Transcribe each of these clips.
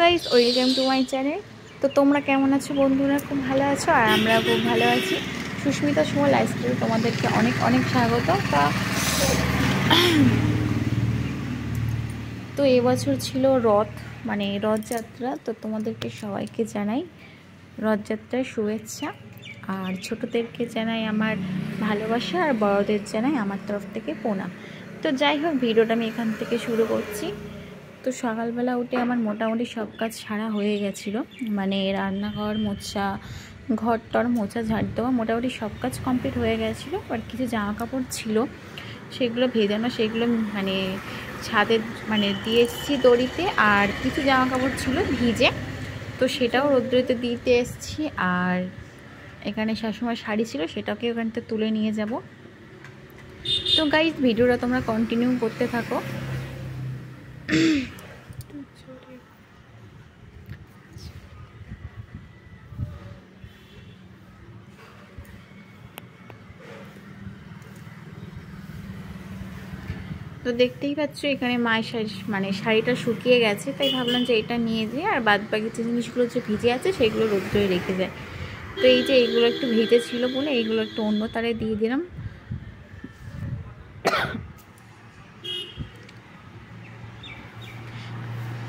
Guys, welcome to my channel. তো তোমরা কেমন আছো বন্ধুরা? খুব ভালো আছো আর আমরা খুব ভালো আছি। সুস্মিতা সুমন লাইফস্টাইলে তোমাদেরকে অনেক অনেক স্বাগত। তো এবছর ছিল রথযাত্রা। তো তোমাদেরকে সবাইকে জানাই রথযাত্রার শুভেচ্ছা, আর ছোটদেরকে জানাই আমার ভালোবাসা, আর বড়দের জানাই আমার তরফ থেকে প্রণাম। তো যাই হোক, ভিডিওটা আমি এখান থেকে শুরু করছি। তো সকালবেলা উঠে আমার মোটামুটি সব কাজ সারা হয়ে গেছিলো, মানে রান্নাঘর মোছা, ঘর টর মোছা, ঝাড় দেওয়া, মোটামুটি সব কাজ কমপ্লিট হয়ে গেছিলো। আর কিছু জামা কাপড় ছিল, সেগুলো ভেজানো, সেগুলো মানে ছাদে দিয়ে এসেছি দড়িতে। আর কিছু জামা কাপড় ছিল ভিজে, তো সেটাও রোদ্রেতে দিতে এসেছি। আর এখানে শাশুড়ির শাড়ি ছিল, সেটাকে ওখান থেকে তুলে নিয়ে যাব। তো গাইস, ভিডিওটা তোমরা কন্টিনিউ করতে থাকো। তো দেখতেই পাচ্ছ এখানে মায়ের শাড়িটা শুকিয়ে গেছে, তাই ভাবলাম যে এটা নিয়ে যাই, আর বাদ বাকি যে জিনিসগুলো যে ভিজে আছে সেগুলো রোদ্রে রেখে যায়। তো এই যে এইগুলো একটু ভিজে ছিল বলে এইগুলো একটু অন্য তারে দিয়ে দিলাম।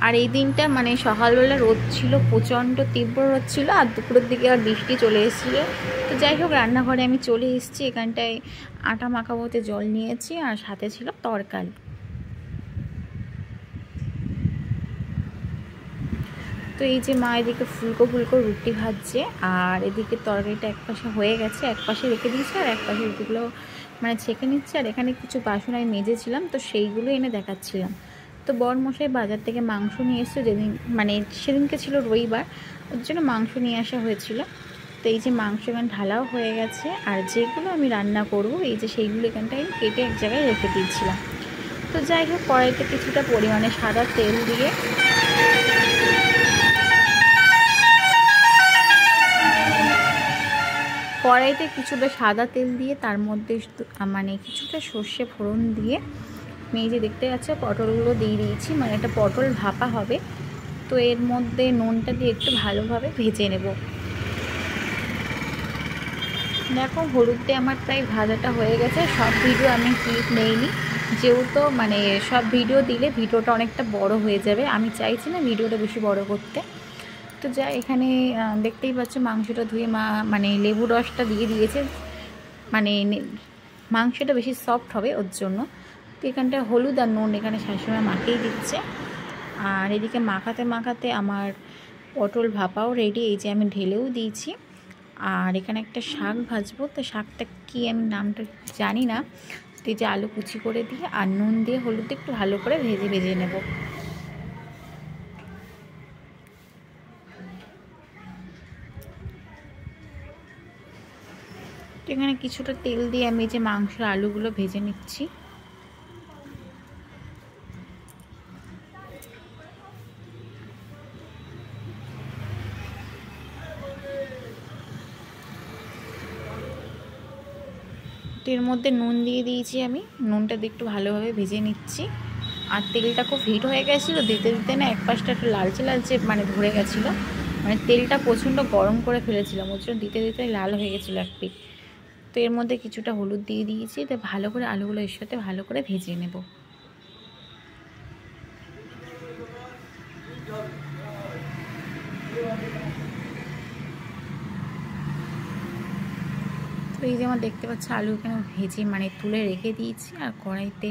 আর এই দিনটা সকালবেলা রোদ ছিল, প্রচণ্ড তীব্র রোদ ছিল, আর দুপুরের দিকে আর বৃষ্টি চলে এসেছিলো। তো যাই হোক, রান্নাঘরে আমি চলে এসেছি। এখানটায় আটা মাখাবোতে জল নিয়েছি, আর সাথে ছিল তরকারি। তো এই যে মা এদিকে ফুলকো ফুলকো রুটি ভাজছে, আর এদিকে তরকারিটা এক পাশে হয়ে গেছে, এক পাশে রেখে দিয়েছে, আর এক পাশে রুটিগুলো ছেঁকে নিচ্ছে। আর এখানে কিছু বাসন আমি মেজেছিলাম, তো সেইগুলো এনে দেখাচ্ছিলাম। তো বরমশাই বাজার থেকে মাংস নিয়ে এসছে, যেদিন সেদিনকে ছিল রবিবার, ওর জন্য মাংস নিয়ে আসা হয়েছিল। তো এই যে মাংস এখানে ঢালাও হয়ে গেছে, আর যেগুলো আমি রান্না করব এই যে সেইগুলো এখানটায় কেটে এক জায়গায় রেখে দিয়েছিলাম। তো যাই হোক, কড়াইতে কিছুটা পরিমাণে সাদা তেল দিয়ে তার মধ্যে কিছুটা সর্ষে ফোড়ন দিয়ে আমি এই যে দেখতে পাচ্ছি পটলগুলো দিয়ে দিয়েছি, একটা পটল ভাপা হবে। তো এর মধ্যে নুনটা দিয়ে একটু ভালোভাবে ভেজে নেব। দেখো, হলুদ দিয়ে আমার প্রায় ভাজাটা হয়ে গেছে। সব ভিডিও আমি ক্লিপ নেইনি, যেহেতু সব ভিডিও দিলে ভিডিওটা অনেকটা বড় হয়ে যাবে, আমি চাইছি না ভিডিওটা বেশি বড় করতে। তো যা এখানে দেখতেই পাচ্ছ মাংসটা ধুয়ে মা লেবু রসটা দিয়ে দিয়েছে, মাংসটা বেশি সফট হবে ওর জন্য। তো এখানটা হলুদ আর নুন এখানে শাশুড়ি মাখিয়ে দিচ্ছে। আর এদিকে মাখাতে মাখাতে আমার পটল ভাপাও রেডি, এই যে আমি ঢেলেও দিয়েছি। আর এখানে একটা শাক ভাজবো, তো শাকটা কি আমি নামটা জানি না। তো এই যে আলু কুচি করে দিয়ে আর নুন দিয়ে হলুদ একটু ভালো করে ভেজে নেব। তো এখানে কিছুটা তেল দিয়ে আমি যে মাংসের আলুগুলো ভেজে নিচ্ছি। তো এর মধ্যে নুন দিয়ে দিয়েছি, আমি নুনটা দিয়ে একটু ভালোভাবে ভেজে নিচ্ছি। আর তেলটা খুব হিট হয়ে গেছিলো, দিতে দিতে না এক পাশটা একটু লালচে লালচে ধরে গেছিলো, তেলটা প্রচণ্ড গরম করে ফেলেছিলাম, ওর জন্য দিতে দিতে লাল হয়ে গেছিলো এক পিঠ। তো এর মধ্যে কিছুটা হলুদ দিয়ে দিয়েছি, তো ভালো করে আলুগুলো এর সাথে ভালো করে ভেজে নেব। তো এই যে আমার দেখতে পাচ্ছি আলু এখানে ভেজে তুলে রেখে দিয়েছি। আর কড়াইতে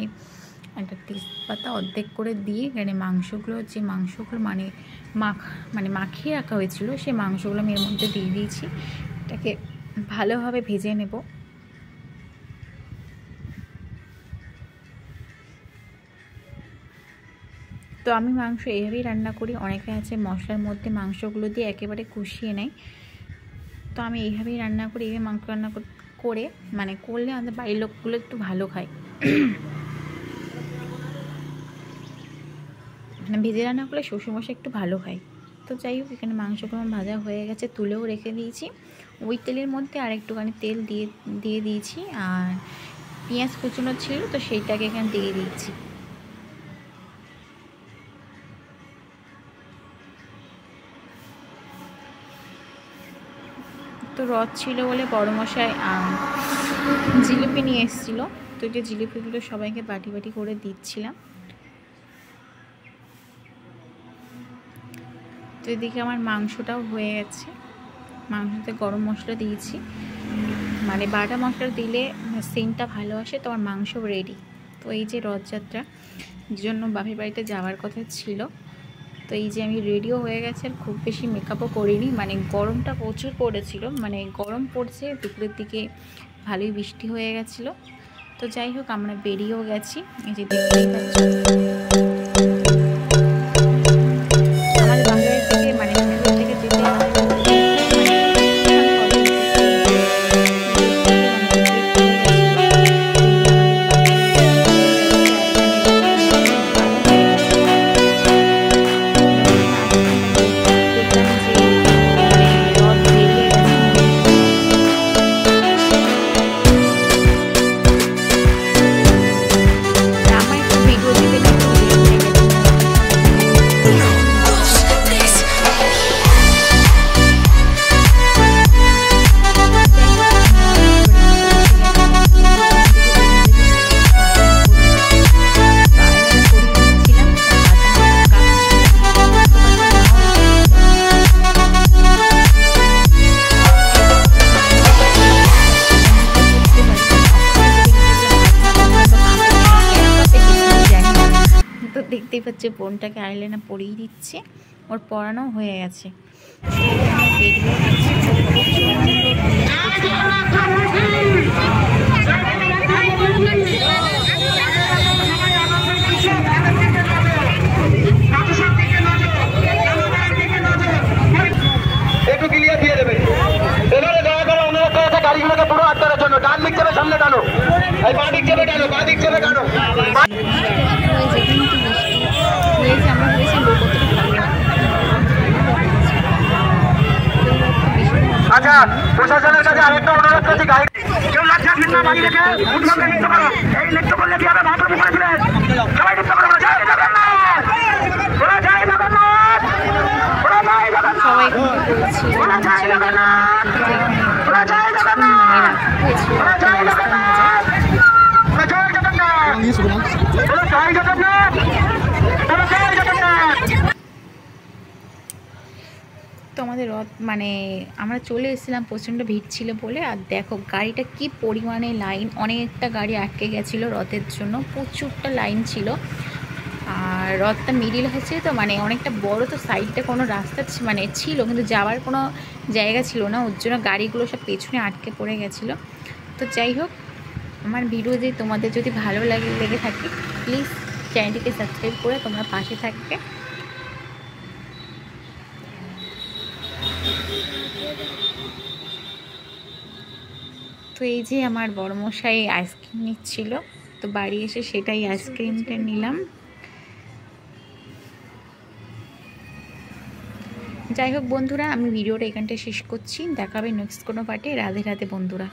একটা তেজপাতা অর্ধেক করে দিয়ে এখানে মাংসগুলো মাখিয়ে রাখা হয়েছিল, সেই মাংসগুলো আমি এর মধ্যে দিয়ে দিয়েছি। এটাকে ভালোভাবে ভেজে নেব। তো আমি মাংস এইভাবেই রান্না করি, অনেকে আছে মশলার মধ্যে মাংসগুলো দিয়ে একেবারে কষিয়ে নেয়। তো আমি এইভাবেই রান্না করি, এইভাবে মাংস রান্না করে করলে আমাদের বাড়ির লোকগুলো একটু ভালো খায়। ভেজে রান্না করলে শ্বশুরমশাই একটু ভালো খায়। তো যাই হোক, এখানে মাংসগুলো ভাজা হয়ে গেছে, তুলেও রেখে দিয়েছি। ওই তেলের মধ্যে আর একটুখানি তেল দিয়ে দিয়েছি, আর পেঁয়াজ কুচনো ছিল, তো সেইটাকে এখানে দিয়ে দিচ্ছি। তো রথ ছিল বলে বড়মশাই জিলিপি নিয়ে এসেছিলো। তো যে জিলিপিগুলো সবাইকে বাটি বাটি করে দিচ্ছিলাম। তো এদিকে আমার মাংসটাও হয়ে গেছে, মাংসতে গরম মশলা দিয়েছি, মানে বাটা মশলা দিলে সেন্টটা ভালো আসে। তো আমার মাংস রেডি। তো এই যে রথযাত্রা জন্য বাপের বাড়িতে যাওয়ার কথা ছিল, তো এই যে আমি রেডিও হয়ে গেছে। আর খুব বেশি মেকআপও করিনি, মানে গরমটা প্রচুর পড়েছিল, মানে গরম পড়ছে, দুপুরের দিকে ভালোই বৃষ্টি হয়ে গেছিলো। তো যাই হোক আমরা বেরিয়েও গেছি। এই যে দেখতেই পাচ্ছি আমাদের বাপের বাড়ি থেকে মানে শ্বশুর থেকে যেতে দেখতেই পাচ্ছে বোনটাকে আইলাইনার পরিয়ে দিচ্ছে, ওর পড়ানো হয়ে গেছে। একটু ক্লিয়ার দিয়ে দেবে। এবারে দয়া করে অনুরোধ করেছে গাড়িগুলোকে পুরো আটকানোর জন্য। ডান দিক যাবে সামনে টানো, এই বাঁ দিক যাবে টানো, বাঁ দিক যাবে টানো। আচ্ছা, প্রশাসনের কাছে আরেকটা অনুরোধ করছি, গাড়ি কেউ লাঠি না বাড়ি রেখে উৎসবে নৃত্য করো। এই নৃত্য করলে কি হবে? মহাপ্রভু করেছিলেন সবাই নৃত্য করো। জয় জগন্নাথ, ওরা জয় জগন্নাথ, ওরা জয় জগন্নাথ, ওরা জয় জগন্নাথ, ওরা জয় জগন্নাথ, ওরা জয় জগন্নাথ, ওরা জয় জগন্নাথ, ওরা জয় জগন্নাথ, ওরা জয় জগন্নাথ। তো আমাদের রথ মানে আমরা চলে এসেছিলাম, প্রচণ্ড ভিড় ছিল বলে। আর দেখো গাড়িটা কি পরিমাণে লাইন, অনেকটা গাড়ি আটকে গেছিলো রথের জন্য, প্রচুরটা লাইন ছিল। আর রথটা মিডিল হচ্ছে তো মানে অনেকটা বড়, তো সাইডটা কোনো রাস্তা মানে ছিল কিন্তু যাওয়ার কোনো জায়গা ছিল না, ওর জন্য গাড়িগুলো সব পেছনে আটকে পড়ে গেছিলো। তো যাই হোক আমার ভিডিও যে তোমাদের যদি ভালো লেগে থাকে প্লিজ চ্যানেলটিকে সাবস্ক্রাইব করে তোমরা পাশে থাকবে। তো এই যে আমার বড়মশাই আইসক্রিম নিচ্ছিল, তো বাড়ি এসে সেটাই আইসক্রিমটা নিলাম। যাই হোক বন্ধুরা, আমি ভিডিওটা এখানটায় শেষ করছি। দেখা হবে নেক্সট কোনো পার্টে। রাধে রাধে বন্ধুরা।